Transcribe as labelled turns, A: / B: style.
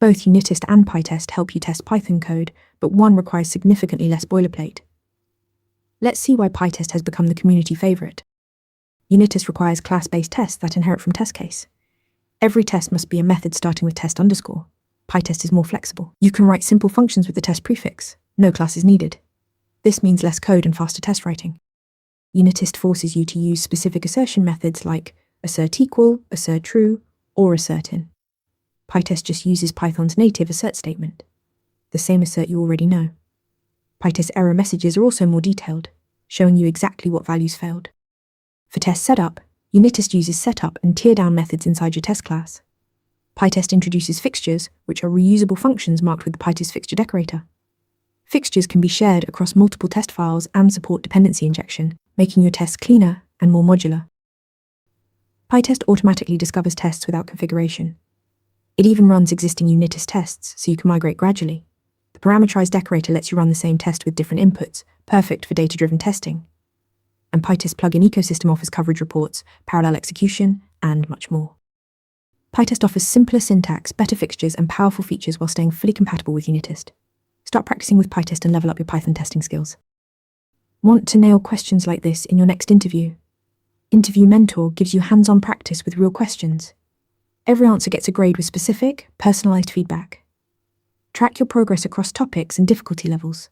A: Both unittest and pytest help you test Python code, but one requires significantly less boilerplate. Let's see why pytest has become the community favorite. Unittest requires class-based tests that inherit from test case. Every test must be a method starting with test underscore. Pytest is more flexible. You can write simple functions with the test prefix. No class is needed. This means less code and faster test writing. Unittest forces you to use specific assertion methods like assert equal, assert true, or assert in. Pytest just uses Python's native assert statement, the same assert you already know. Pytest error messages are also more detailed, showing you exactly what values failed. For test setup, unittest uses setup and teardown methods inside your test class. Pytest introduces fixtures, which are reusable functions marked with the pytest fixture decorator. Fixtures can be shared across multiple test files and support dependency injection, making your tests cleaner and more modular. Pytest automatically discovers tests without configuration. It even runs existing unittest tests, so you can migrate gradually. The parameterized decorator lets you run the same test with different inputs, perfect for data-driven testing. And Pytest plugin ecosystem offers coverage reports, parallel execution, and much more. Pytest offers simpler syntax, better fixtures, and powerful features while staying fully compatible with unittest. Start practicing with Pytest and level up your Python testing skills. Want to nail questions like this in your next interview? Interview Mentor gives you hands-on practice with real questions. Every answer gets a grade with specific, personalized feedback. Track your progress across topics and difficulty levels.